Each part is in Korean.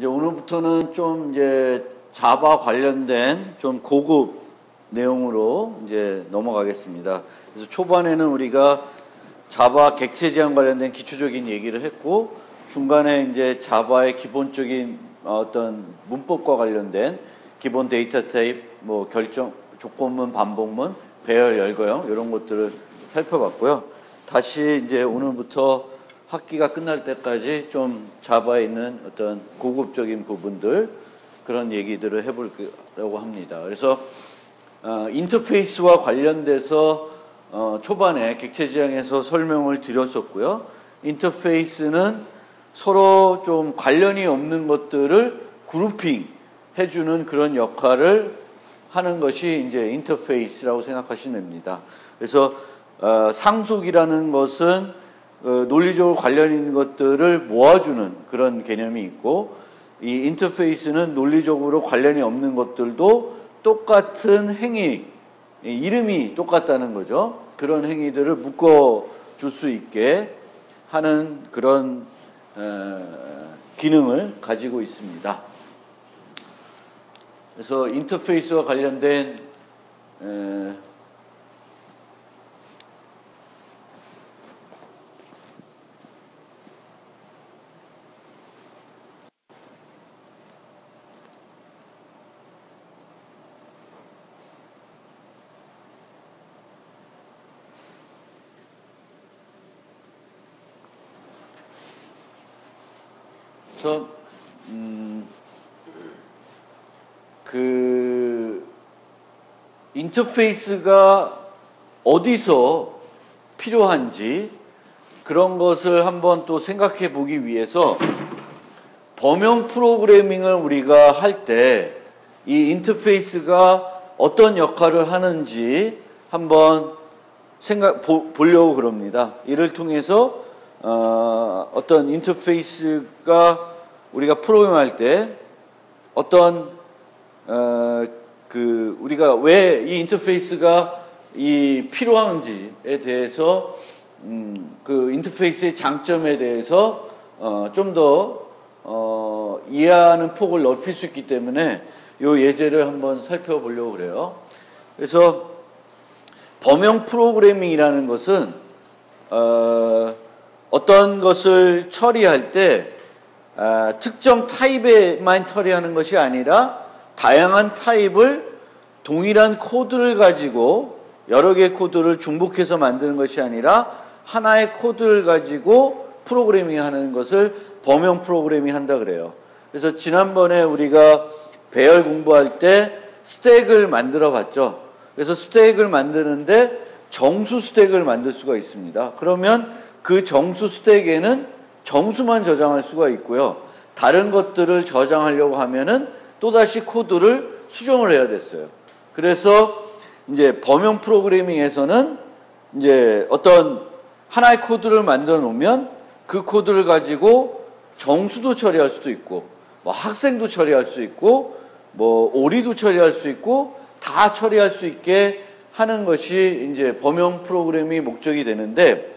이제 오늘부터는 좀 이제 자바 관련된 좀 고급 내용으로 이제 넘어가겠습니다. 그래서 초반에는 우리가 자바 객체 지향 관련된 기초적인 얘기를 했고, 중간에 이제 자바의 기본적인 어떤 문법과 관련된 기본 데이터 타입, 뭐 결정, 조건문, 반복문, 배열, 열거형 이런 것들을 살펴봤고요. 다시 이제 오늘부터 학기가 끝날 때까지 좀 자바에 있는 어떤 고급적인 부분들, 그런 얘기들을 해보려고 합니다. 그래서 인터페이스와 관련돼서 초반에 객체 지향에서 설명을 드렸었고요. 인터페이스는 서로 좀 관련이 없는 것들을 그룹핑 해주는 그런 역할을 하는 것이 이제 인터페이스라고 생각하시면 됩니다. 그래서 상속이라는 것은 논리적으로 관련 있는 것들을 모아주는 그런 개념이 있고, 이 인터페이스는 논리적으로 관련이 없는 것들도 똑같은 행위, 이름이 똑같다는 거죠. 그런 행위들을 묶어줄 수 있게 하는 그런 기능을 가지고 있습니다. 그래서 인터페이스와 관련된 그래서 인터페이스가 어디서 필요한지 그런 것을 한번 또 생각해 보기 위해서 범용 프로그래밍을 우리가 할 때 이 인터페이스가 어떤 역할을 하는지 한번 보려고 그럽니다. 이를 통해서 어떤 인터페이스가 우리가 프로그램할 때 어떤 우리가 왜 이 인터페이스가 필요한지에 대해서 그 인터페이스의 장점에 대해서 좀 더 이해하는 폭을 넓힐 수 있기 때문에 이 예제를 한번 살펴보려고 그래요. 그래서 범용 프로그래밍이라는 것은 어떤 것을 처리할 때 특정 타입에만 처리하는 것이 아니라 다양한 타입을 동일한 코드를 가지고 여러 개의 코드를 중복해서 만드는 것이 아니라 하나의 코드를 가지고 프로그래밍 하는 것을 범용 프로그래밍 한다 그래요. 그래서 지난번에 우리가 배열 공부할 때 스택을 만들어 봤죠. 그래서 스택을 만드는데 정수 스택을 만들 수가 있습니다. 그러면 그 정수 스택에는 정수만 저장할 수가 있고요. 다른 것들을 저장하려고 하면은 또다시 코드를 수정을 해야 됐어요. 그래서 이제 범용 프로그래밍에서는 이제 어떤 하나의 코드를 만들어 놓으면 그 코드를 가지고 정수도 처리할 수도 있고, 뭐 학생도 처리할 수 있고, 뭐 오리도 처리할 수 있고, 다 처리할 수 있게 하는 것이 이제 범용 프로그래밍의 목적이 되는데,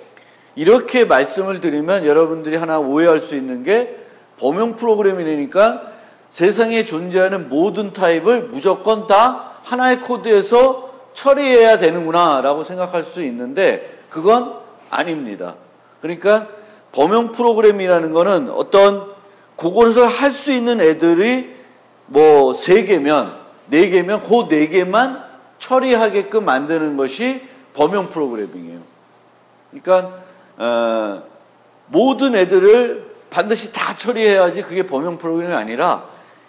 이렇게 말씀을 드리면 여러분들이 하나 오해할 수 있는 게, 범용 프로그래밍이니까 세상에 존재하는 모든 타입을 무조건 다 하나의 코드에서 처리해야 되는구나 라고 생각할 수 있는데, 그건 아닙니다. 그러니까 범용 프로그래밍이라는 거는 어떤 그것을 할 수 있는 애들이 뭐 3개면 4개면 그 4개만 처리하게끔 만드는 것이 범용 프로그래밍이에요. 그러니까 모든 애들을 반드시 다 처리해야지 그게 범용 프로그래밍이 아니라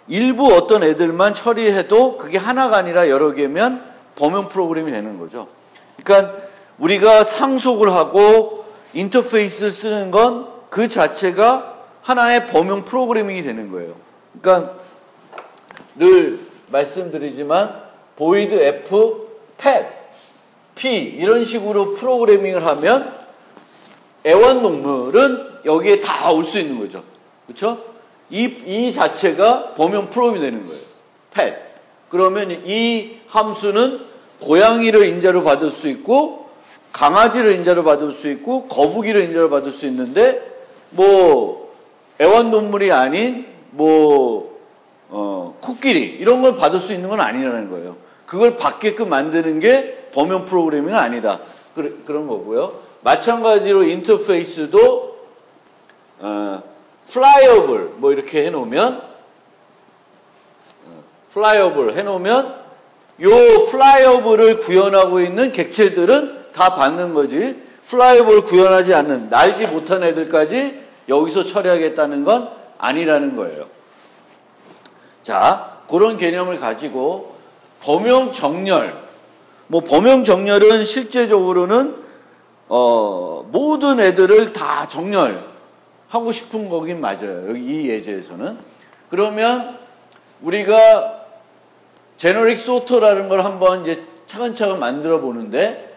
일부 어떤 애들만 처리해도 그게 하나가 아니라 여러 개면 범용 프로그램이 되는 거죠. 그러니까 우리가 상속을 하고 인터페이스를 쓰는 건 그 자체가 하나의 범용 프로그래밍이 되는 거예요. 그러니까 늘 말씀드리지만 void f, pet, p 이런 식으로 프로그래밍을 하면 애완동물은 여기에 다 올 수 있는 거죠. 그렇죠? 이 자체가 범용 프로그램이 되는 거예요. pet. 그러면 이 함수는 고양이를 인자로 받을 수 있고, 강아지를 인자로 받을 수 있고, 거북이를 인자로 받을 수 있는데, 뭐 애완동물이 아닌 코끼리 이런 걸 받을 수 있는 건 아니라는 거예요. 그걸 받게끔 만드는 게 범용 프로그래밍은 아니다. 그런 거고요. 마찬가지로 인터페이스도 flyable 이렇게 해놓으면 요 flyable을 구현하고 있는 객체들은 다 받는 거지. flyable 구현하지 않는 날지 못한 애들까지 여기서 처리하겠다는 건 아니라는 거예요. 자, 그런 개념을 가지고 범용 정렬. 범용 정렬은 실제적으로는 모든 애들을 다 정렬하고 싶은 거긴 맞아요. 여기 이 예제에서는. 그러면 우리가 제너릭 소터라는 걸 한번 이제 차근차근 만들어 보는데,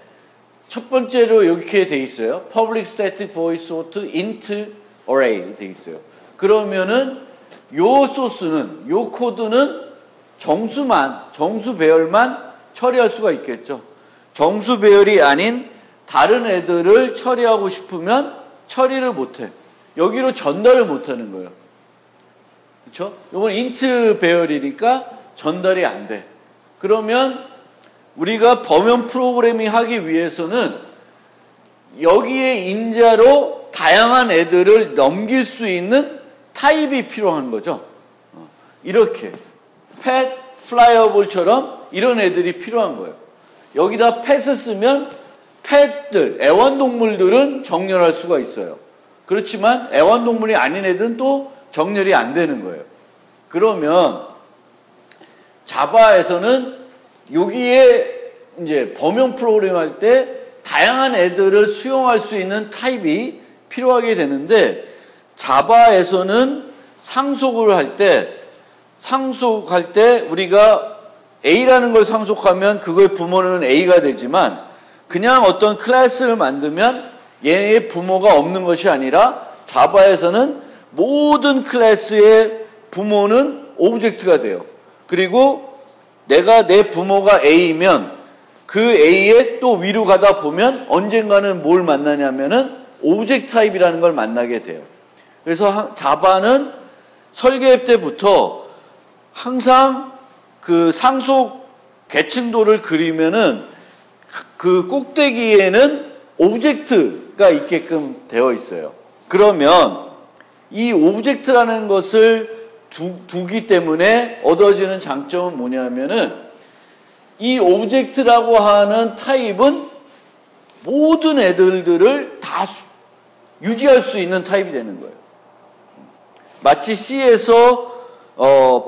첫 번째로 이렇게 돼 있어요. Public Static Void Sort int Array 돼 있어요. 그러면은 요 소스는, 요 코드는 정수 배열만 처리할 수가 있겠죠. 정수 배열이 아닌 다른 애들을 처리하고 싶으면 처리를 못해. 여기로 전달을 못하는 거예요. 그렇죠? 이건 int 배열이니까 전달이 안 돼. 그러면 우리가 범용 프로그래밍 하기 위해서는 여기에 인자로 다양한 애들을 넘길 수 있는 타입이 필요한 거죠. 이렇게 pet, flyable처럼 이런 애들이 필요한 거예요. 여기다 pet을 쓰면 pet들, 애완동물들은 정렬할 수가 있어요. 그렇지만 애완동물이 아닌 애들은 또 정렬이 안 되는 거예요. 그러면 자바에서는 여기에 이제 범용 프로그램 할 때 다양한 애들을 수용할 수 있는 타입이 필요하게 되는데, 자바에서는 상속을 할 때 우리가 A라는 걸 상속하면 그거의 부모는 A가 되지만, 그냥 어떤 클래스를 만들면 얘의 부모가 없는 것이 아니라 자바에서는 모든 클래스의 부모는 오브젝트가 돼요. 그리고 내 부모가 A이면 그 A의 또 위로 가다 보면 언젠가는 뭘 만나냐면은 오브젝트 타입이라는 걸 만나게 돼요. 그래서 자바는 설계 때부터 항상 그 상속 계층도를 그리면은 그 꼭대기에는 오브젝트가 있게끔 되어 있어요. 그러면 이 오브젝트라는 것을 두기 때문에 얻어지는 장점은 뭐냐면은, 이 오브젝트라고 하는 타입은 모든 애들을 다 유지할 수 있는 타입이 되는 거예요. 마치 C에서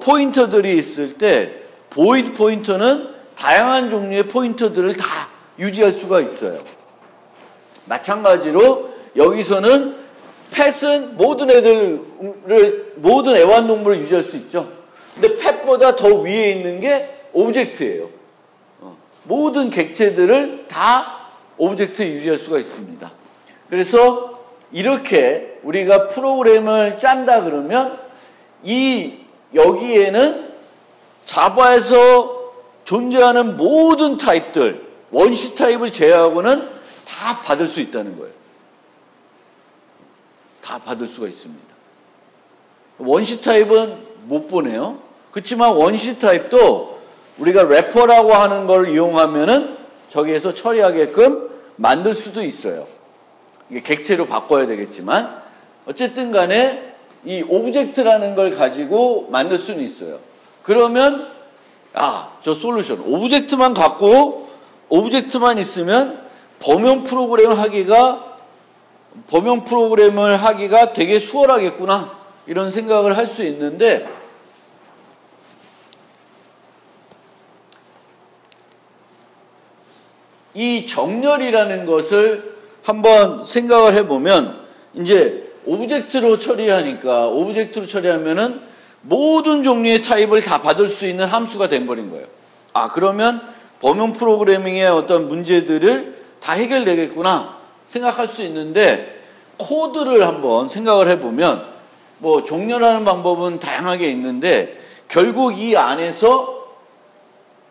포인터들이 있을 때 void 포인터는 다양한 종류의 포인터들을 다 유지할 수가 있어요. 마찬가지로 여기서는 pet은 모든 애완동물을 유지할 수 있죠. 근데 pet보다 더 위에 있는 게 오브젝트예요. 모든 객체들을 다 오브젝트에 유지할 수가 있습니다. 그래서 이렇게 우리가 프로그램을 짠다 그러면 여기에는 자바에서 존재하는 모든 타입들, 원시 타입을 제외하고는 다 받을 수 있다는 거예요. 다 받을 수가 있습니다. 원시 타입은 못 보내요. 그렇지만 원시 타입도 우리가 래퍼라고 하는 걸 이용하면은 저기에서 처리하게끔 만들 수도 있어요. 이게 객체로 바꿔야 되겠지만, 어쨌든 간에 이 오브젝트라는 걸 가지고 만들 수는 있어요. 그러면 저 솔루션 오브젝트만 갖고 오브젝트만 있으면 범용 프로그램을 하기가 되게 수월하겠구나, 이런 생각을 할 수 있는데, 이 정렬이라는 것을 한번 생각을 해보면, 이제 오브젝트로 처리하면은 모든 종류의 타입을 다 받을 수 있는 함수가 돼버린 거예요. 그러면 범용 프로그래밍의 어떤 문제들을 다 해결되겠구나 생각할 수 있는데, 코드를 한번 생각을 해보면 정렬하는 방법은 다양하게 있는데, 결국 이 안에서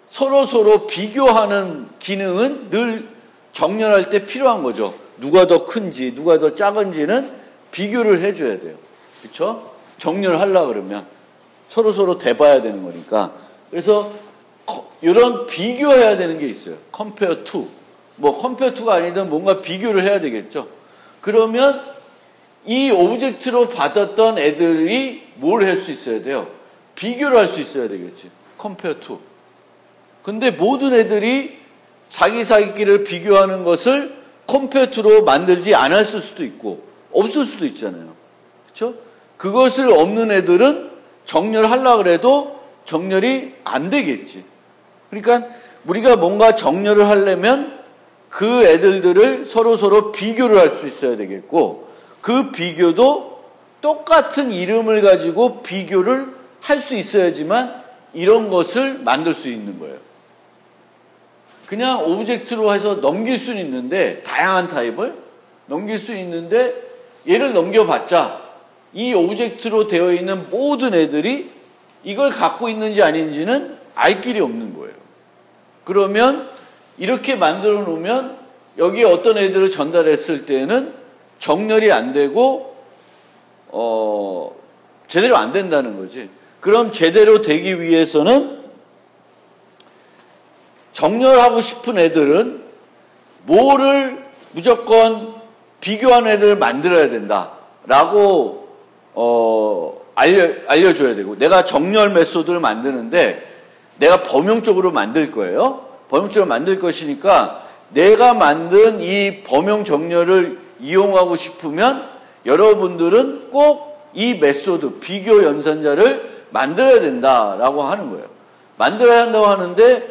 서로 비교하는 기능은 늘 정렬할 때 필요한 거죠. 누가 더 큰지 누가 더 작은지는 비교를 해줘야 돼요. 그렇죠? 정렬을 하려고 그러면 서로 대봐야 되는 거니까. 그래서 이런 비교해야 되는 게 있어요. compare to. 뭐 compare to가 아니든 뭔가 비교를 해야 되겠죠. 그러면 이 오브젝트로 받았던 애들이 뭘 할 수 있어야 돼요? 비교를 할 수 있어야 되겠지. compare to. 근데 모든 애들이 자기끼리를 비교하는 것을 compare to로 만들지 않았을 수도 있고 없을 수도 있잖아요. 그렇죠? 그것을 없는 애들은 정렬하려고 해도 정렬이 안 되겠지. 그러니까 우리가 뭔가 정렬을 하려면 그 애들을 서로 비교를 할 수 있어야 되겠고, 그 비교도 똑같은 이름을 가지고 비교를 할 수 있어야지만 이런 것을 만들 수 있는 거예요. 그냥 오브젝트로 해서 넘길 수는 있는데, 다양한 타입을 넘길 수 있는데, 얘를 넘겨봤자 이 오브젝트로 되어 있는 모든 애들이 이걸 갖고 있는지 아닌지는 알 길이 없는 거예요. 그러면 이렇게 만들어 놓으면 여기에 어떤 애들을 전달했을 때는 정렬이 안 되고 제대로 안 된다는 거지. 그럼 제대로 되기 위해서는 정렬하고 싶은 애들은 뭐를 무조건 비교하는 애들을 만들어야 된다라고 알려줘야 되고, 내가 정렬 메소드를 만드는데 내가 범용적으로 만들 거예요. 범용적으로 만들 것이니까 내가 만든 이 범용 정렬을 이용하고 싶으면 여러분들은 꼭 이 메소드, 비교 연산자를 만들어야 된다라고 하는 거예요. 만들어야 한다고 하는데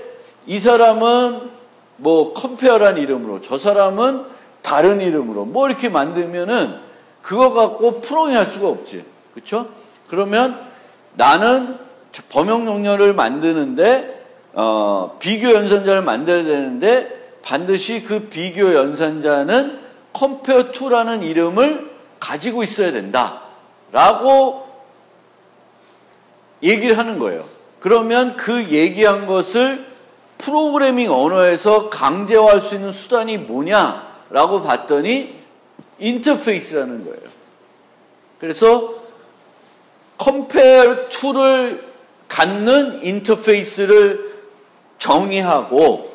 이 사람은 뭐 컴페어라는 이름으로, 저 사람은 다른 이름으로 뭐 이렇게 만들면은 그거 갖고 프로그램 할 수가 없지. 그렇죠? 그러면 나는 범용 정렬을 만드는데 비교 연산자를 만들어야 되는데 반드시 그 비교 연산자는 compare to라는 이름을 가지고 있어야 된다라고 얘기를 하는 거예요. 그러면 그 얘기한 것을 프로그래밍 언어에서 강제화할 수 있는 수단이 뭐냐라고 봤더니 인터페이스라는 거예요. 그래서 compare to를 갖는 인터페이스를 정의하고,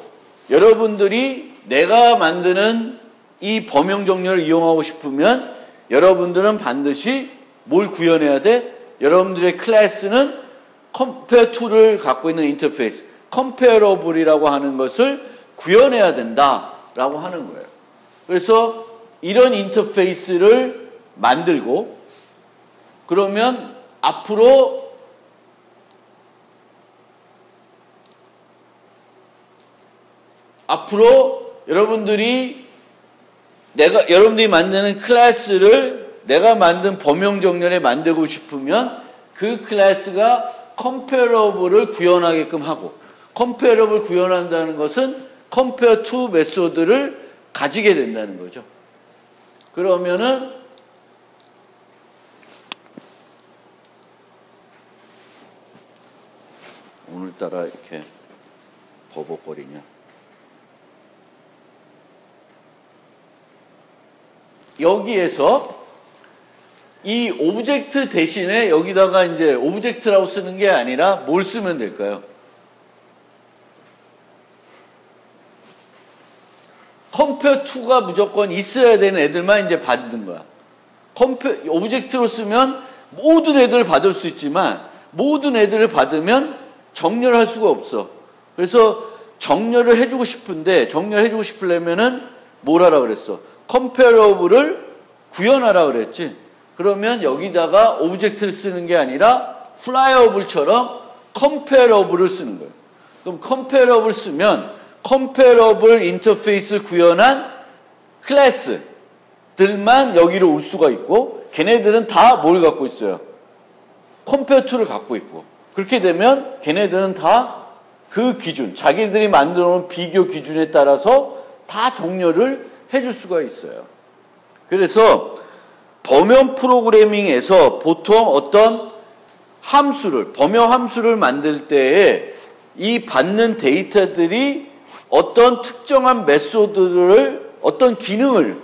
여러분들이 내가 만드는 이 범용 정렬을 이용하고 싶으면 여러분들은 반드시 뭘 구현해야 돼? 여러분들의 클래스는 compare to를 갖고 있는 인터페이스, comparable이라고 하는 것을 구현해야 된다라고 하는 거예요. 그래서 이런 인터페이스를 만들고, 그러면 앞으로 여러분들이 여러분들이 만드는 클래스를 내가 만든 범용 정렬에 만들고 싶으면 그 클래스가 comparable을 구현하게끔 하고, comparable 구현한다는 것은 compare to 메소드를 가지게 된다는 거죠. 그러면은 오늘따라 이렇게 버벅거리냐. 여기에서 이 오브젝트 대신에 여기다가 이제 오브젝트라고 쓰는 게 아니라 뭘 쓰면 될까요? compare to가 무조건 있어야 되는 애들만 이제 받는 거야. 오브젝트로 쓰면 모든 애들을 받을 수 있지만 모든 애들을 받으면 정렬할 수가 없어. 그래서 정렬을 해주고 싶은데, 정렬해주고 싶으려면은 뭘 하라 그랬어? comparable을 구현하라 그랬지. 그러면 여기다가 오브젝트를 쓰는 게 아니라 flyable처럼 comparable을 쓰는 거예요. 그럼 comparable 쓰면 comparable 인터페이스를 구현한 클래스들만 여기로 올 수가 있고, 걔네들은 다 뭘 갖고 있어요? compare to를 갖고 있고, 그렇게 되면 걔네들은 다 그 기준, 자기들이 만들어 놓은 비교 기준에 따라서 다 정렬을 해줄 수가 있어요. 그래서 범용 프로그래밍에서 보통 어떤 함수를, 범용 함수를 만들 때에 이 받는 데이터들이 어떤 특정한 메소드를, 어떤 기능을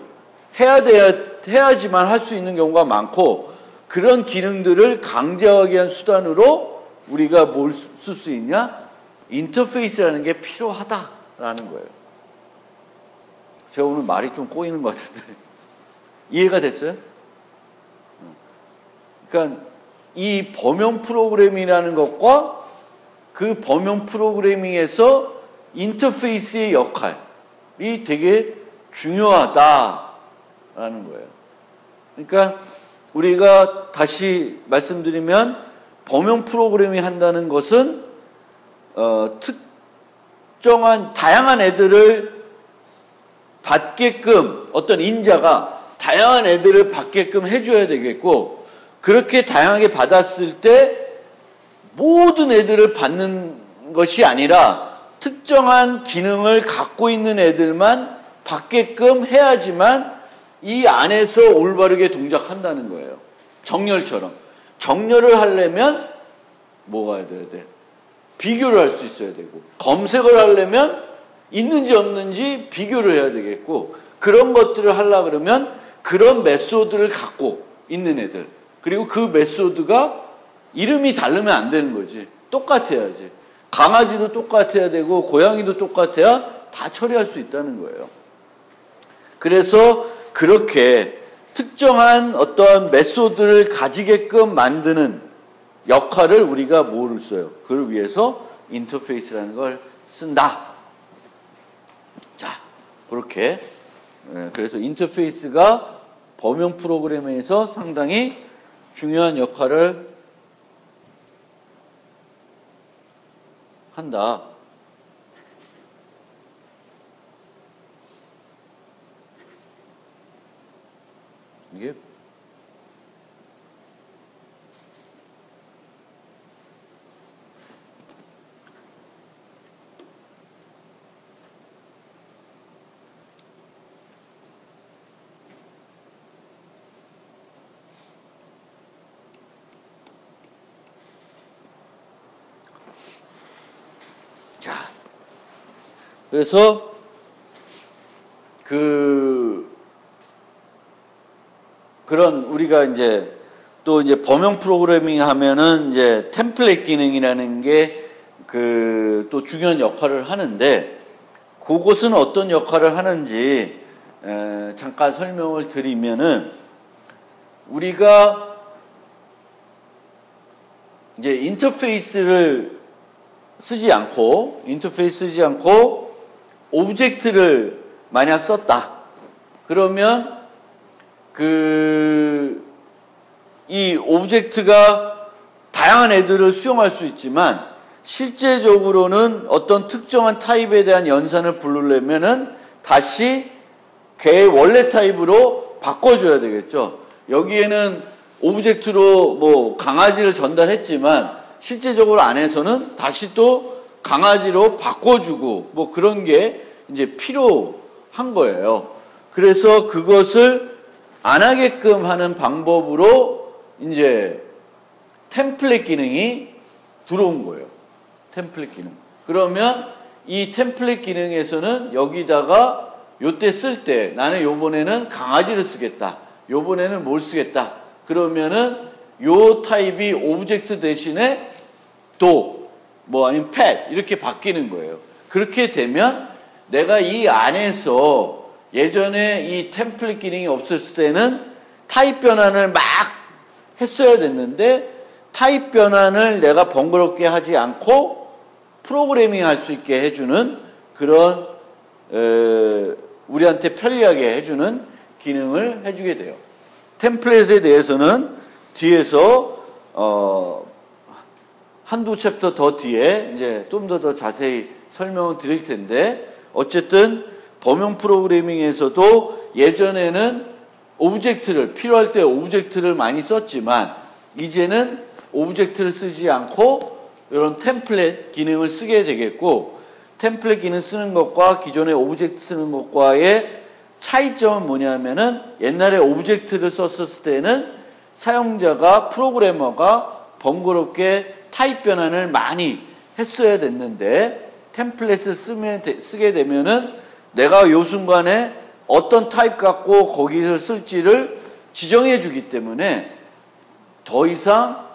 해야지만 할 수 있는 경우가 많고, 그런 기능들을 강제하기 위한 수단으로 우리가 뭘 쓸 수 있냐? 인터페이스라는 게 필요하다라는 거예요. 제가 오늘 말이 좀 꼬이는 것 같은데 이해가 됐어요? 그러니까 이 범용 프로그래밍이라는 것과 그 범용 프로그래밍에서 인터페이스의 역할이 되게 중요하다라는 거예요. 그러니까 우리가 다시 말씀드리면 범용 프로그래밍 한다는 것은 특정한 다양한 애들을 받게끔 어떤 인자가 다양한 애들을 받게끔 해줘야 되겠고, 그렇게 다양하게 받았을 때 모든 애들을 받는 것이 아니라 특정한 기능을 갖고 있는 애들만 받게끔 해야지만 이 안에서 올바르게 동작한다는 거예요. 정렬처럼. 정렬을 하려면 뭐가 해야 돼? 비교를 할 수 있어야 되고, 검색을 하려면 있는지 없는지 비교를 해야 되겠고, 그런 것들을 하려고 그러면 그런 메소드를 갖고 있는 애들, 그리고 그 메소드가 이름이 다르면 안 되는 거지. 똑같아야지. 강아지도 똑같아야 되고 고양이도 똑같아야 다 처리할 수 있다는 거예요. 그래서 그렇게 특정한 어떤 메소드를 가지게끔 만드는 역할을 우리가 뭐를 써요? 그걸 위해서 인터페이스라는 걸 쓴다. 자, 그렇게. 그래서 인터페이스가 범용 프로그래밍에서 상당히 중요한 역할을 한다. 이게 자, 그래서 그런 우리가 이제 또 이제 범용 프로그래밍 하면은 이제 템플릿 기능이라는 게 또 중요한 역할을 하는데, 그것은 어떤 역할을 하는지 잠깐 설명을 드리면은, 우리가 이제 인터페이스 쓰지 않고 오브젝트를 만약 썼다. 그러면 이 오브젝트가 다양한 애들을 수용할 수 있지만, 실제적으로는 어떤 특정한 타입에 대한 연산을 부르려면은 다시 걔의 원래 타입으로 바꿔줘야 되겠죠. 여기에는 오브젝트로 뭐 강아지를 전달했지만 실제적으로 안에서는 다시 또 강아지로 바꿔주고 뭐 그런 게 이제 필요한 거예요. 그래서 그것을 안 하게끔 하는 방법으로 이제 템플릿 기능이 들어온 거예요. 템플릿 기능. 그러면 이 템플릿 기능에서는 여기다가 요때 쓸 때 나는 요번에는 강아지를 쓰겠다. 요번에는 뭘 쓰겠다. 그러면은 요 타입이 오브젝트 대신에 뭐 아니면 pet 이렇게 바뀌는 거예요. 그렇게 되면 내가 이 안에서 예전에 이 템플릿 기능이 없었을 때는 타입 변환을 막 했어야 됐는데, 타입 변환을 내가 번거롭게 하지 않고 프로그래밍 할 수 있게 해주는 그런 우리한테 편리하게 해주는 기능을 해주게 돼요. 템플릿에 대해서는 뒤에서 한두 챕터 더 뒤에 이제 좀 더 자세히 설명을 드릴 텐데, 어쨌든 범용 프로그래밍에서도 예전에는 오브젝트를 필요할 때 오브젝트를 많이 썼지만 이제는 오브젝트를 쓰지 않고 이런 템플릿 기능을 쓰게 되겠고, 템플릿 기능 쓰는 것과 기존의 오브젝트 쓰는 것과의 차이점은 뭐냐면은, 옛날에 오브젝트를 썼을 때는 사용자가 프로그래머가 번거롭게 타입 변환을 많이 했어야 됐는데, 템플릿을 쓰게 되면은 내가 요 순간에 어떤 타입 갖고 거기서 쓸지를 지정해 주기 때문에 더 이상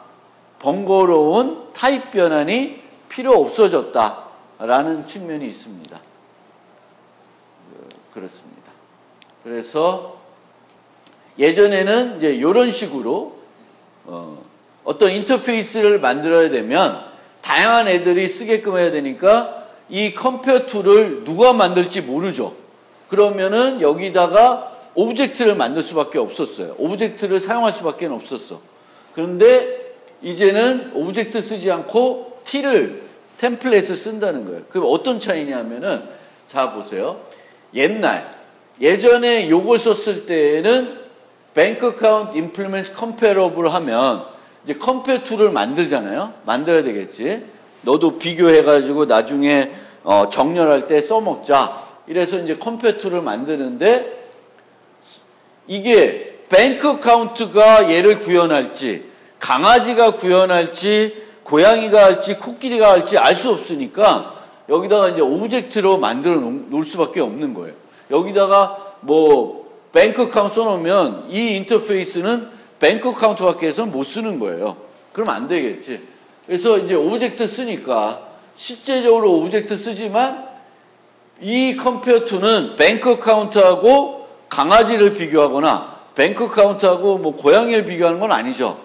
번거로운 타입 변환이 필요 없어졌다라는 측면이 있습니다. 그렇습니다. 그래서 예전에는 이제 이런 식으로 어떤 인터페이스를 만들어야 되면 다양한 애들이 쓰게끔 해야 되니까 이 컴페어 툴을 누가 만들지 모르죠. 그러면은 여기다가 오브젝트를 만들 수밖에 없었어요. 오브젝트를 사용할 수밖에 없었어. 그런데 이제는 오브젝트 쓰지 않고 템플릿을 쓴다는 거예요. 그럼 어떤 차이냐면은 자 보세요. 예전에 요걸 썼을 때에는 bank account implement comparable 하면 이제 컴페어 툴을 만들잖아요. 만들어야 되겠지. 너도 비교해가지고 나중에 정렬할 때 써먹자. 이래서 이제 컴페어 툴을 만드는데 이게 뱅크 어카운트가 얘를 구현할지 강아지가 구현할지 고양이가 할지 코끼리가 할지 알 수 없으니까 여기다가 이제 오브젝트로 만들어 놓을 수밖에 없는 거예요. 여기다가 뭐 뱅크 어카운트 써놓으면 이 인터페이스는 뱅크 어카운트밖에 해서는 못 쓰는 거예요. 그럼 안 되겠지. 그래서 이제 오브젝트 쓰니까 실제적으로 오브젝트 쓰지만 이 컴페어 투는 뱅크 어카운트하고 강아지를 비교하거나 뱅크 어카운트하고 뭐 고양이를 비교하는 건 아니죠.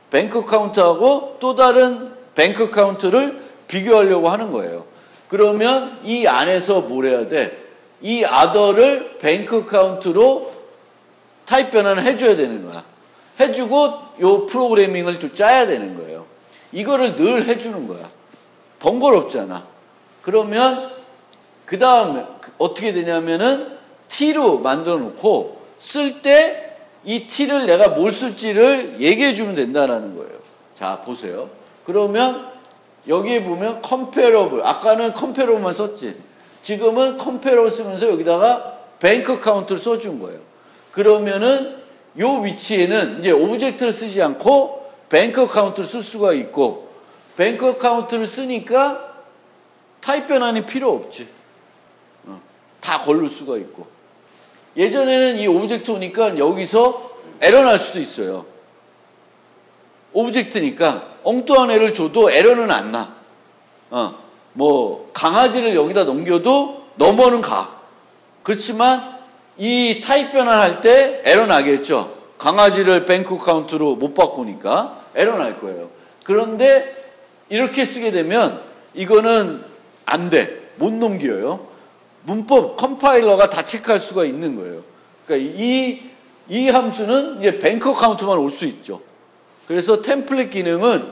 뱅크 어카운트하고 또 다른 뱅크 어카운트를 비교하려고 하는 거예요. 그러면 이 안에서 뭘 해야 돼? 이 other를 뱅크 어카운트로 타입 변환을 해줘야 되는 거야. 해주고 요 프로그래밍을 또 짜야 되는 거예요. 이거를 늘 해주는 거야. 번거롭잖아. 그러면 그 다음에 어떻게 되냐면은 T로 만들어 놓고 쓸 때 이 T를 내가 뭘 쓸지를 얘기해 주면 된다는 거예요. 자, 보세요. 그러면 여기에 보면 comparable. 아까는 comparable만 썼지. 지금은 comparable 쓰면서 여기다가 bank account를 써준 거예요. 그러면은 요 위치에는 이제 오브젝트를 쓰지 않고 bank account를 쓸 수가 있고 bank account를 쓰니까 타입 변환이 필요 없지. 다 걸을 수가 있고. 예전에는 이 오브젝트 오니까 여기서 에러 날 수도 있어요. 오브젝트니까 엉뚱한 애를 줘도 에러는 안 나. 뭐 강아지를 여기다 넘겨도 넘어는 가. 그렇지만 이 타입 변환할 때 에러 나겠죠. 강아지를 뱅크 카운트로 못 바꾸니까 에러 날 거예요. 그런데 이렇게 쓰게 되면 이거는 안 돼. 못 넘겨요. 문법 컴파일러가 다 체크할 수가 있는 거예요. 그러니까 이 함수는 이제 뱅크 카운트만 올 수 있죠. 그래서 템플릿 기능은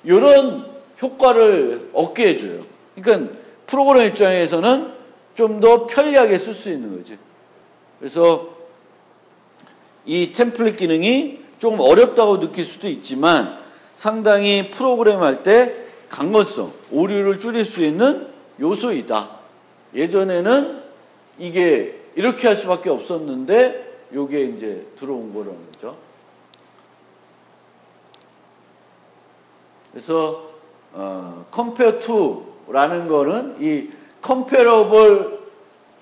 이런 효과를 얻게 해줘요. 그러니까 프로그램 입장에서는 좀 더 편리하게 쓸 수 있는 거지. 그래서 이 템플릿 기능이 조금 어렵다고 느낄 수도 있지만 상당히 프로그램 할 때 강건성, 오류를 줄일 수 있는 요소이다. 예전에는 이게 이렇게 할 수밖에 없었는데 요게 이제 들어온 거라는 거죠. 그래서 compare to라는 거는 이 comparable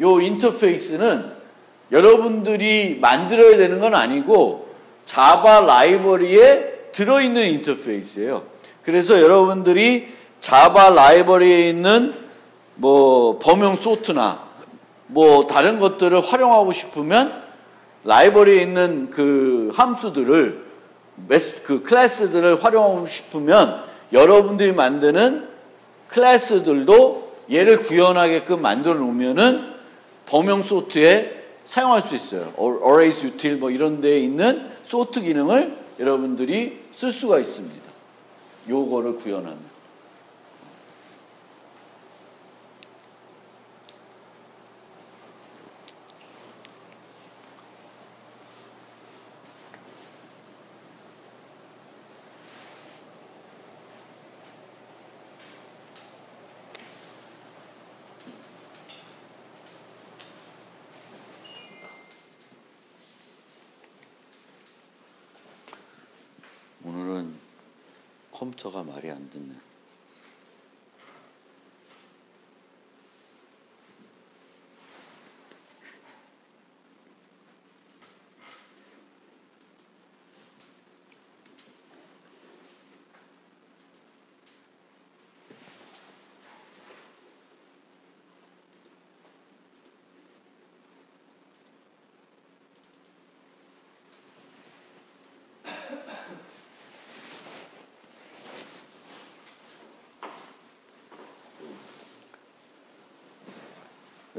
요 인터페이스는 여러분들이 만들어야 되는 건 아니고 자바 라이브러리에 들어있는 인터페이스예요. 그래서 여러분들이 자바 라이브러리에 있는 뭐 범용 소트나 뭐 다른 것들을 활용하고 싶으면 라이브러리에 있는 그 함수들을 그 클래스들을 활용하고 싶으면 여러분들이 만드는 클래스들도 얘를 구현하게끔 만들어 놓으면은 범용 소트에 사용할 수 있어요. arrays util 뭐 이런 데에 있는 소트 기능을 여러분들이 쓸 수가 있습니다. 요거를 구현하면. 오늘은 컴퓨터가 말이 안 듣네.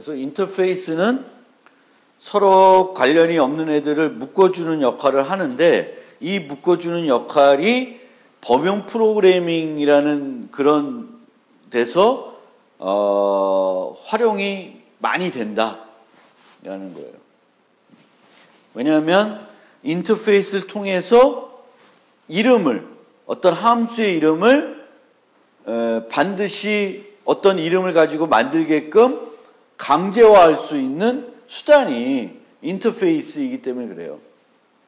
그래서 인터페이스는 서로 관련이 없는 애들을 묶어주는 역할을 하는데 이 묶어주는 역할이 범용 프로그래밍이라는 그런 데서 활용이 많이 된다라는 거예요. 왜냐하면 인터페이스를 통해서 이름을 어떤 함수의 이름을 반드시 어떤 이름을 가지고 만들게끔 강제화할 수 있는 수단이 인터페이스이기 때문에 그래요.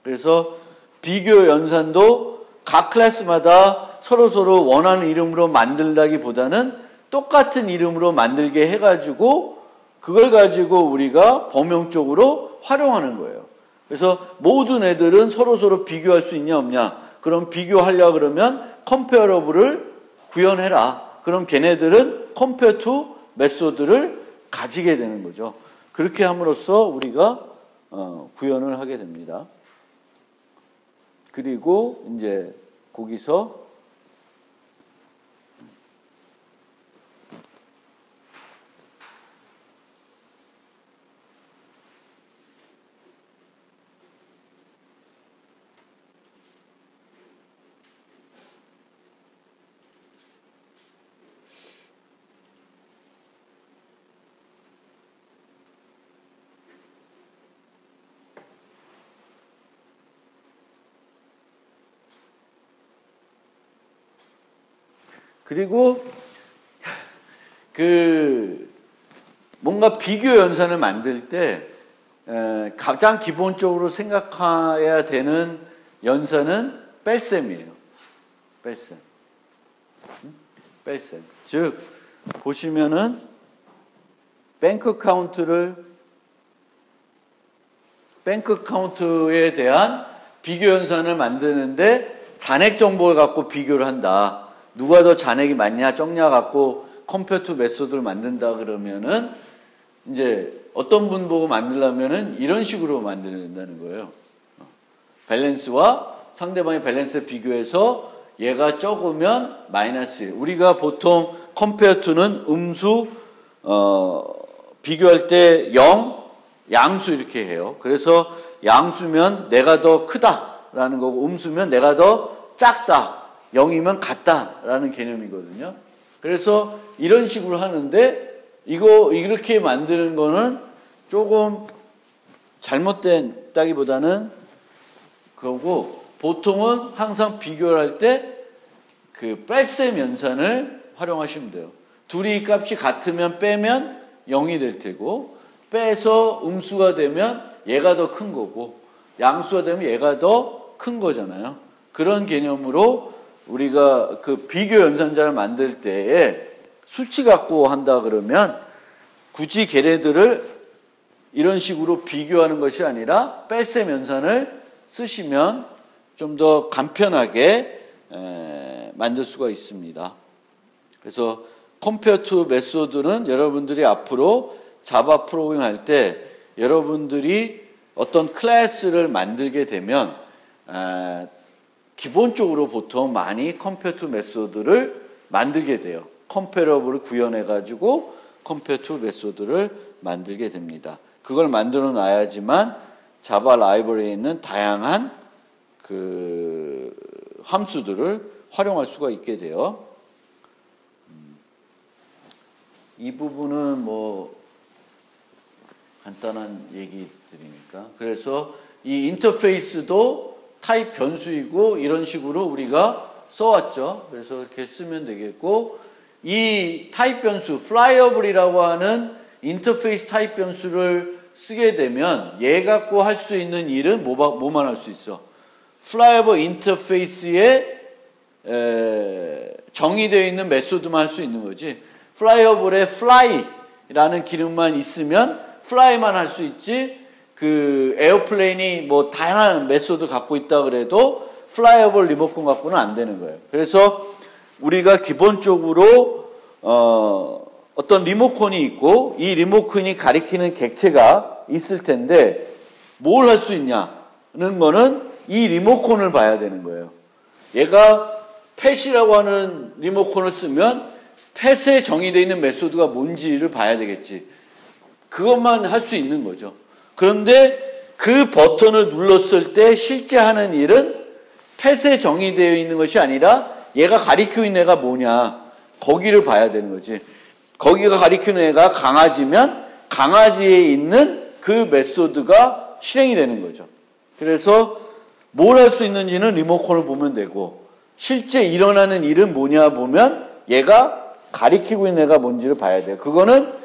그래서 비교 연산도 각 클래스마다 서로서로 원하는 이름으로 만들다기보다는 똑같은 이름으로 만들게 해가지고 그걸 가지고 우리가 범용적으로 활용하는 거예요. 그래서 모든 애들은 서로서로 비교할 수 있냐 없냐. 그럼 비교하려고 그러면 컴페어러블을 구현해라. 그럼 걔네들은 컴페어 투 메소드를 가지게 되는 거죠. 그렇게 함으로써 우리가 구현을 하게 됩니다. 그리고 이제 거기서 그리고 뭔가 비교 연산을 만들 때 가장 기본적으로 생각해야 되는 연산은 뺄셈이에요. 뺄셈. 뺄셈. 즉 보시면은 뱅크 카운트에 대한 비교 연산을 만드는데 잔액 정보를 갖고 비교를 한다. 누가 더 잔액이 많냐 적냐 갖고 컴페어 투 메소드를 만든다 그러면은 이제 어떤 분 보고 만들려면은 이런 식으로 만든다는 거예요. 밸런스와 상대방의 밸런스 비교해서 얘가 적으면 마이너스 1. 우리가 보통 컴페어 투는 음수 비교할 때 0, 양수 이렇게 해요. 그래서 양수면 내가 더 크다라는 거고 음수면 내가 더 작다. 0이면 같다라는 개념이거든요. 그래서 이런 식으로 하는데 이렇게 만드는 거는 조금 잘못됐다기보다는 그거고 보통은 항상 비교를 할 때 그 뺄셈 연산을 활용하시면 돼요. 둘이 값이 같으면 빼면 0이 될 테고 빼서 음수가 되면 얘가 더 큰 거고 양수가 되면 얘가 더 큰 거잖아요. 그런 개념으로 우리가 그 비교 연산자를 만들 때에 수치 갖고 한다 그러면 굳이 걔네들을 이런 식으로 비교하는 것이 아니라 뺄셈 연산을 쓰시면 좀 더 간편하게 만들 수가 있습니다. 그래서 컴페어 투 메소드는 여러분들이 앞으로 자바 프로그래밍 할 때 여러분들이 어떤 클래스를 만들게 되면 기본적으로 보통 많이 컴페어 투 메소드를 만들게 돼요. 컴페어러블을 구현해가지고 컴페어 투 메소드를 만들게 됩니다. 그걸 만들어 놔야지만 자바 라이브러리에 있는 다양한 그 함수들을 활용할 수가 있게 돼요. 이 부분은 뭐 간단한 얘기들이니까. 그래서 이 인터페이스도 타입 변수이고 이런 식으로 우리가 써왔죠. 그래서 이렇게 쓰면 되겠고 이 타입 변수, flyable이라고 하는 인터페이스 타입 변수를 쓰게 되면 얘 갖고 할 수 있는 일은 뭐만 할 수 있어? flyable 인터페이스에 정의되어 있는 메소드만 할 수 있는 거지. flyable에 fly라는 기능만 있으면 fly만 할 수 있지. 그 에어플레인이 뭐 다양한 메소드 갖고 있다 그래도 flyable 리모컨 갖고는 안 되는 거예요. 그래서 우리가 기본적으로 어떤 리모컨이 있고 이 리모컨이 가리키는 객체가 있을 텐데 뭘 할 수 있냐는 거는 이 리모컨을 봐야 되는 거예요. 얘가 펫이라고 하는 리모컨을 쓰면 펫에 정의되어 있는 메소드가 뭔지를 봐야 되겠지. 그것만 할 수 있는 거죠. 그런데 그 버튼을 눌렀을 때 실제 하는 일은 펫에 정의되어 있는 것이 아니라 얘가 가리키고 있는 애가 뭐냐, 거기를 봐야 되는 거지. 거기가 가리키는 애가 강아지면 강아지에 있는 그 메소드가 실행이 되는 거죠. 그래서 뭘 할 수 있는지는 리모컨을 보면 되고, 실제 일어나는 일은 뭐냐 보면 얘가 가리키고 있는 애가 뭔지를 봐야 돼요. 그거는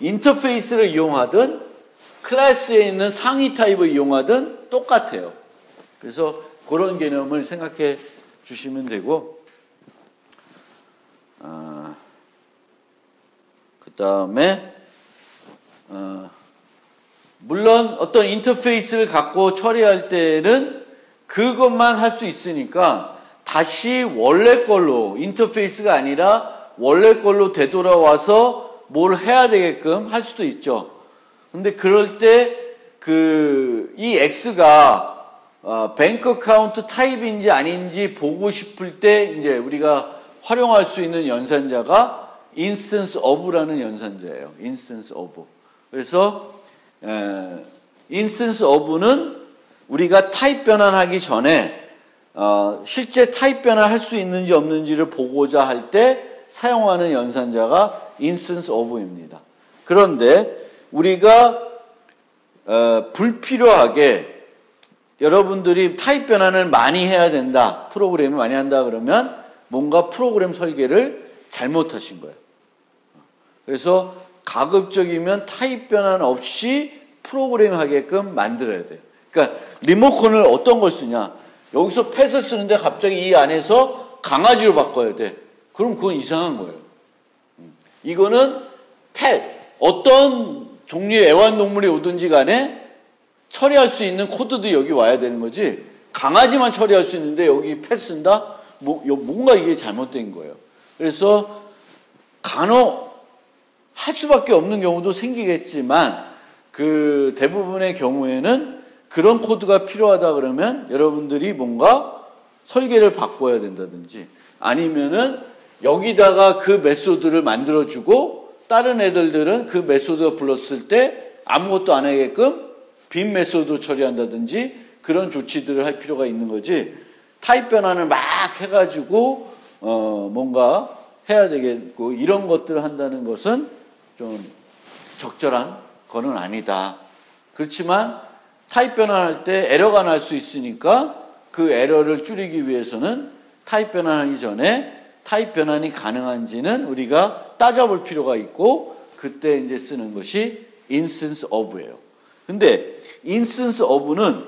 인터페이스를 이용하든 클래스에 있는 상위 타입을 이용하든 똑같아요. 그래서 그런 개념을 생각해 주시면 되고, 그 다음에 물론 어떤 인터페이스를 갖고 처리할 때는 그것만 할 수 있으니까 다시 원래 걸로, 인터페이스가 아니라 원래 걸로 되돌아와서 뭘 해야 되게끔 할 수도 있죠. 근데 그럴 때 이 X가 뱅크 어카운트 타입인지 아닌지 보고 싶을 때 이제 우리가 활용할 수 있는 연산자가 instance of라는 연산자예요. instance of. 그래서 instance of는 우리가 타입 변환하기 전에 실제 타입 변환할 수 있는지 없는지를 보고자 할 때 사용하는 연산자가 instance of입니다. 그런데 우리가 불필요하게 여러분들이 타입 변환을 많이 해야 된다, 프로그램을 많이 한다 그러면 뭔가 프로그램 설계를 잘못하신 거예요. 그래서 가급적이면 타입 변환 없이 프로그램 하게끔 만들어야 돼요. 그러니까 리모컨을 어떤 걸 쓰냐, 여기서 펫을 쓰는데 갑자기 이 안에서 강아지로 바꿔야 돼. 그럼 그건 이상한 거예요. 이거는 펫, 어떤 종류의 애완동물이 오든지 간에 처리할 수 있는 코드도 여기 와야 되는 거지, 강아지만 처리할 수 있는데 여기 펫 쓴다? 뭔가 이게 잘못된 거예요. 그래서 간혹 할 수밖에 없는 경우도 생기겠지만 그 대부분의 경우에는 그런 코드가 필요하다 그러면 여러분들이 뭔가 설계를 바꿔야 된다든지, 아니면은 여기다가 그 메소드를 만들어주고 다른 애들은 그 메소드가 불렀을 때 아무것도 안 하게끔 빈 메소드로 처리한다든지 그런 조치들을 할 필요가 있는 거지, 타입 변환을 막 해가지고 뭔가 해야 되겠고 이런 것들을 한다는 것은 좀 적절한 거는 아니다. 그렇지만 타입 변환할 때 에러가 날 수 있으니까 그 에러를 줄이기 위해서는 타입 변환하기 전에 타입 변환이 가능한지는 우리가 따져볼 필요가 있고, 그때 이제 쓰는 것이 instance of예요. 근데 instance of는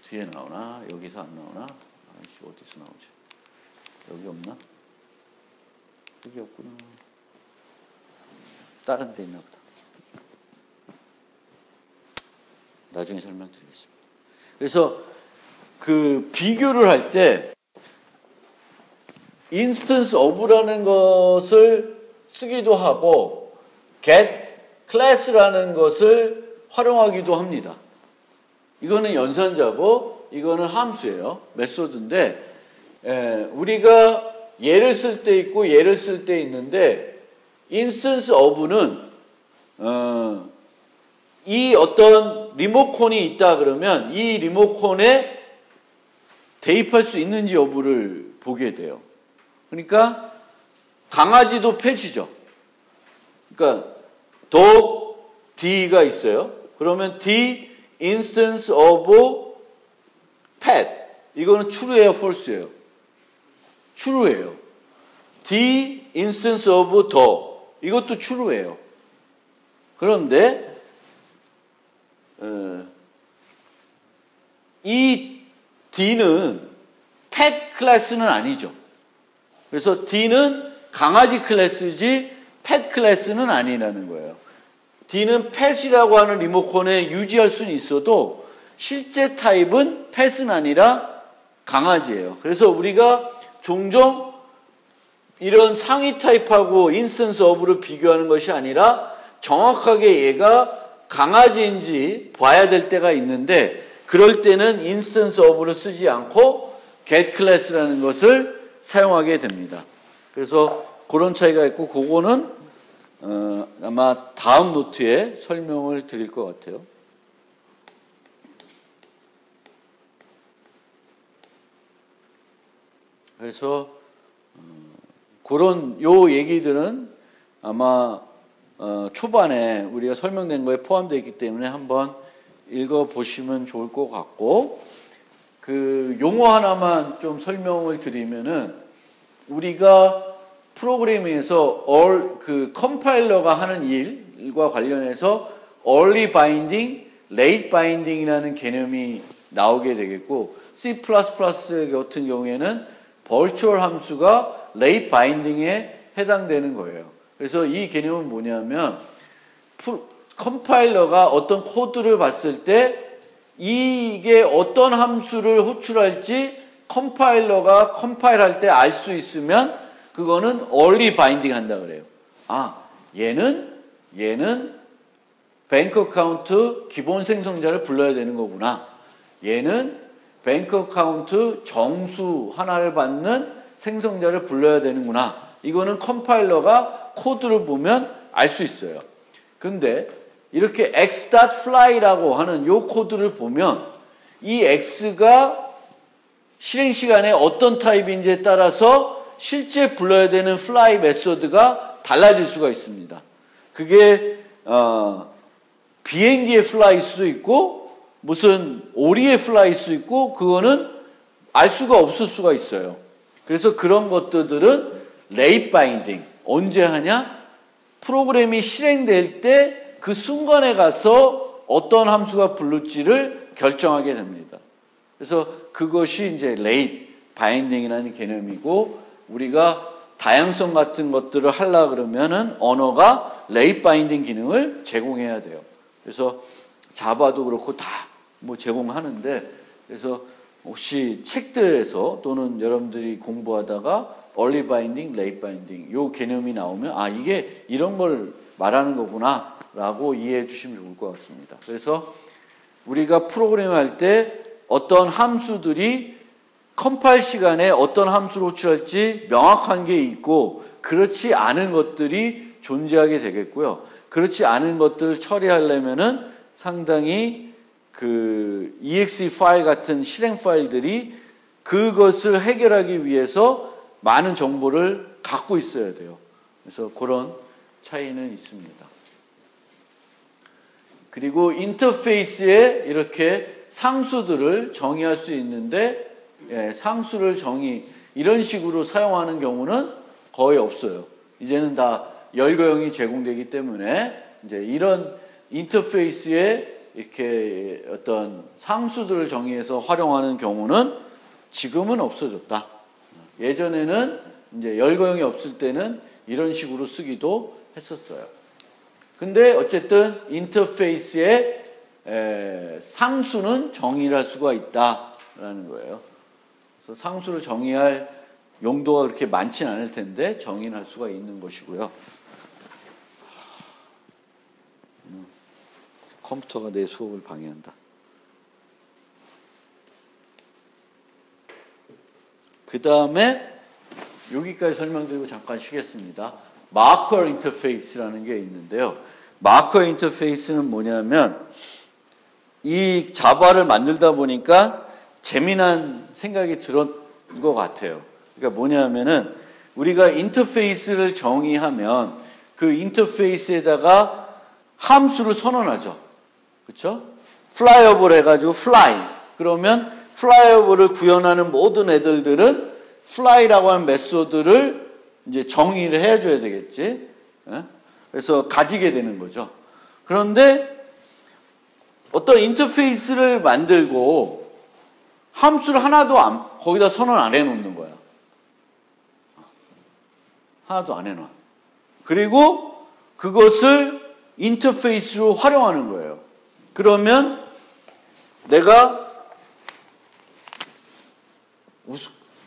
뒤에 나오나? 여기서 안 나오나? 아이씨, 어디서 나오지? 여기 없나? 여기 없구나. 다른 데 있나 보다. 나중에 설명드리겠습니다. 그래서 그 비교를 할 때 instance of라는 것을 쓰기도 하고 get class라는 것을 활용하기도 합니다. 이거는 연산자고 이거는 함수예요. 메소드인데 우리가 얘를 쓸 때 있고 얘를 쓸 때 있는데, instance of는 이 어떤 리모컨이 있다 그러면 이 리모컨에 대입할 수 있는지 여부를 보게 돼요. 그러니까 강아지도 펫이죠. 그러니까 dog D가 있어요. 그러면 D instance of pet, 이거는 true예요, false예요? true예요. D instance of dog, 이것도 true예요. 그런데 이 D는 pet 클래스는 아니죠. 그래서 D는 강아지 클래스지 pet 클래스는 아니라는 거예요. D는 pet이라고 하는 리모컨에 유지할 수는 있어도 실제 타입은 pet은 아니라 강아지예요. 그래서 우리가 종종 이런 상위 타입하고 인스턴스 of를 비교하는 것이 아니라 정확하게 얘가 강아지인지 봐야 될 때가 있는데, 그럴 때는 인스턴스 of를 쓰지 않고 get class라는 것을 사용하게 됩니다. 그래서 그런 차이가 있고, 그거는 아마 다음 노트에 설명을 드릴 것 같아요. 그래서 그런 요 얘기들은 아마 초반에 우리가 설명된 거에 포함되어 있기 때문에 한번 읽어보시면 좋을 것 같고, 그 용어 하나만 좀 설명을 드리면은, 우리가 프로그래밍에서 그 컴파일러가 하는 일과 관련해서 early binding, late binding이라는 개념이 나오게 되겠고, C++ 같은 경우에는 virtual 함수가 late binding에 해당되는 거예요. 그래서 이 개념은 뭐냐면, 컴파일러가 어떤 코드를 봤을 때 이게 어떤 함수를 호출할지 컴파일러가 컴파일할 때 알 수 있으면 그거는 early binding 한다 그래요. 아, 얘는 뱅크 어카운트 기본 생성자를 불러야 되는 거구나. 얘는 뱅크 어카운트 정수 하나를 받는 생성자를 불러야 되는구나. 이거는 컴파일러가 코드를 보면 알 수 있어요. 근데 이렇게 x.fly라고 하는 요 코드를 보면 이 x가 실행 시간에 어떤 타입인지에 따라서 실제 불러야 되는 fly 메소드가 달라질 수가 있습니다. 그게 비행기의 fly일 수도 있고 무슨 오리의 fly일 수도 있고 그거는 알 수가 없을 수가 있어요. 그래서 그런 것들은 late binding 언제 하냐? 프로그램이 실행될 때 그 순간에 가서 어떤 함수가 부를지를 결정하게 됩니다. 그래서 그것이 이제 late binding이라는 개념이고, 우리가 다양성 같은 것들을 하려고 그러면은 언어가 late binding 기능을 제공해야 돼요. 그래서 자바도 그렇고 다 뭐 제공하는데, 그래서 혹시 책들에서 또는 여러분들이 공부하다가 early binding, late binding 요 개념이 나오면 아, 이게 이런 걸 말하는 거구나 라고 이해해 주시면 좋을 것 같습니다. 그래서 우리가 프로그램 할 때 어떤 함수들이 컴파일 시간에 어떤 함수를 호출할지 명확한 게 있고, 그렇지 않은 것들이 존재하게 되겠고요. 그렇지 않은 것들을 처리하려면은 상당히 그 exe 파일 같은 실행 파일들이 그것을 해결하기 위해서 많은 정보를 갖고 있어야 돼요. 그래서 그런 차이는 있습니다. 그리고 인터페이스에 이렇게 상수들을 정의할 수 있는데, 상수를 이런 식으로 사용하는 경우는 거의 없어요. 이제는 다 열거형이 제공되기 때문에 이제 이런 인터페이스에 이렇게 어떤 상수들을 정의해서 활용하는 경우는 지금은 없어졌다. 예전에는 이제 열거형이 없을 때는 이런 식으로 쓰기도 했었어요. 근데 어쨌든 인터페이스에 상수는 정의를 할 수가 있다라는 거예요. 그래서 상수를 정의할 용도가 그렇게 많지는 않을 텐데 정의는 할 수가 있는 것이고요. 컴퓨터가 내 수업을 방해한다. 그 다음에 여기까지 설명드리고 잠깐 쉬겠습니다. 마커 인터페이스라는 게 있는데요. 마커 인터페이스는 뭐냐면, 이 자바를 만들다 보니까 재미난 생각이 들었던 것 같아요. 그러니까 뭐냐면은 우리가 인터페이스를 정의하면 그 인터페이스에다가 함수를 선언하죠. 그렇죠? flyable 해가지고 fly. 그러면 flyable을 구현하는 모든 애들은 fly라고 하는 메소드를 이제 정의를 해줘야 되겠지. 그래서 가지게 되는 거죠. 그런데 어떤 인터페이스를 만들고 함수를 하나도 거기다 선언 안 해놓는 거야. 하나도 안 해놔. 그리고 그것을 인터페이스로 활용하는 거예요. 그러면 내가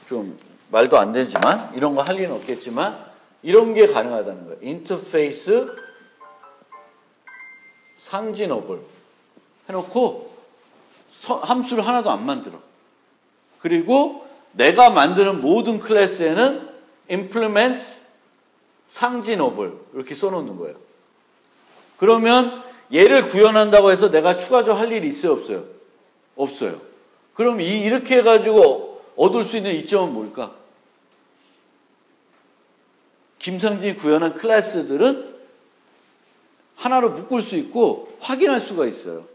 좀 말도 안 되지만 이런 거 할 리는 없겠지만 이런 게 가능하다는 거예요. 인터페이스 상진업을 해놓고 함수를 하나도 안 만들어. 그리고 내가 만드는 모든 클래스에는 implement 상진어블 이렇게 써놓는 거예요. 그러면 얘를 구현한다고 해서 내가 추가적으로 할 일이 있어요, 없어요? 없어요. 그럼 이렇게 해가지고 얻을 수 있는 이점은 뭘까? 김상진이 구현한 클래스들은 하나로 묶을 수 있고 확인할 수가 있어요.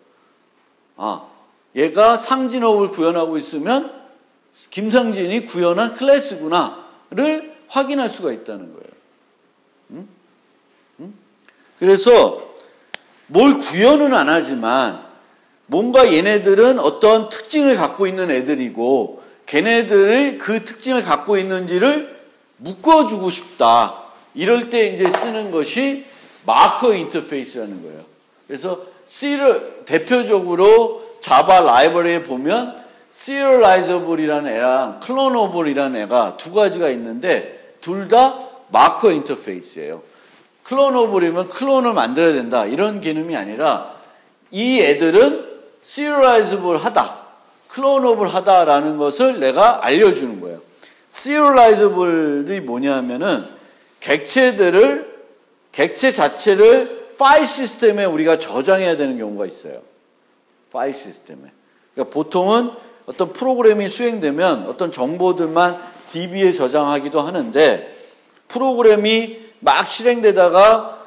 얘가 상진어블 구현하고 있으면 김상진이 구현한 클래스구나를 확인할 수가 있다는 거예요. 그래서 뭘 구현은 안 하지만 뭔가 얘네들은 어떤 특징을 갖고 있는 애들이고 걔네들이 그 특징을 갖고 있는지를 묶어주고 싶다. 이럴 때 이제 쓰는 것이 마커 인터페이스라는 거예요. 그래서 대표적으로 자바 라이브러리에 보면 serializable이라는 애랑 clonable이라는 애가 두 가지가 있는데 둘 다 마커 인터페이스예요. clonable이면 클론을 만들어야 된다 이런 개념이 아니라 이 애들은 serializable 하다, clonable 하다라는 것을 내가 알려주는 거예요. serializable이 뭐냐면은 객체 자체를 파일 시스템에 우리가 저장해야 되는 경우가 있어요. 파일 시스템에. 그러니까 보통은 어떤 프로그램이 수행되면 어떤 정보들만 DB에 저장하기도 하는데 프로그램이 막 실행되다가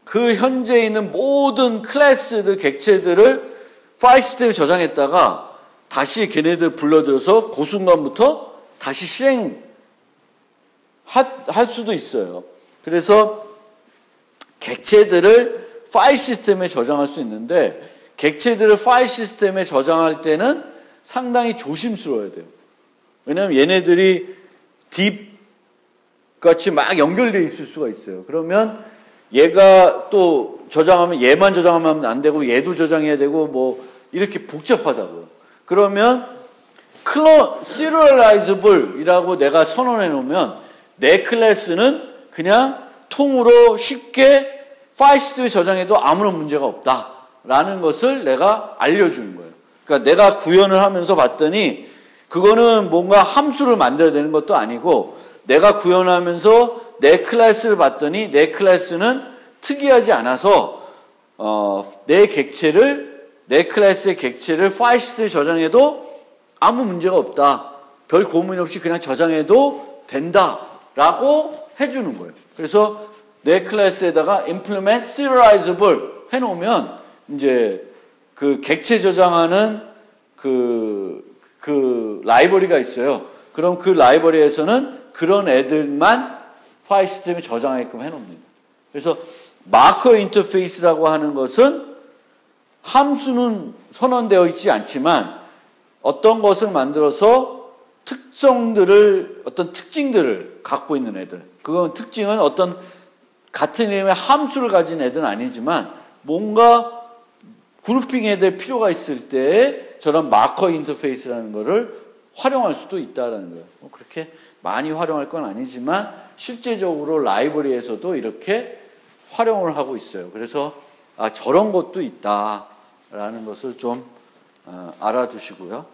그 현재 있는 모든 클래스들, 객체들을 파일 시스템에 저장했다가 다시 걔네들 불러들여서 그 순간부터 다시 실행할 수도 있어요. 그래서 객체들을 파일 시스템에 저장할 수 있는데 객체들을 파일 시스템에 저장할 때는 상당히 조심스러워야 돼요. 왜냐하면 얘네들이 딥같이 막 연결되어 있을 수가 있어요. 그러면 얘가 또 저장하면 얘만 저장하면 안 되고 얘도 저장해야 되고 뭐 이렇게 복잡하다고요. 그러면 serializable이라고 내가 선언해 놓으면 내 클래스는 그냥 통으로 쉽게 파일 시스템에 저장해도 아무런 문제가 없다라는 것을 내가 알려주는 거예요. 그러니까 내가 구현을 하면서 봤더니 그거는 뭔가 함수를 만들어야 되는 것도 아니고 내가 구현하면서 내 클래스를 봤더니 내 클래스는 특이하지 않아서 내 클래스의 객체를 파일 시스템에 저장해도 아무 문제가 없다. 별 고민 없이 그냥 저장해도 된다라고 해주는 거예요. 그래서 내 클래스에다가 implement serializable 해놓으면 이제 그 객체 저장하는 그 라이브러리가 있어요. 그럼 그 라이브러리에서는 그런 애들만 파일 시스템에 저장하게끔 해놓습니다. 그래서 마커 인터페이스라고 하는 것은 함수는 선언되어 있지 않지만 어떤 것을 만들어서 어떤 특징들을 갖고 있는 애들. 그건 특징은 어떤 같은 이름의 함수를 가진 애들은 아니지만 뭔가 그룹핑해야 될 필요가 있을 때 저런 마커 인터페이스라는 거를 활용할 수도 있다는 거예요. 그렇게 많이 활용할 건 아니지만 실제적으로 라이브러리에서도 이렇게 활용을 하고 있어요. 그래서 저런 것도 있다라는 것을 좀 알아두시고요.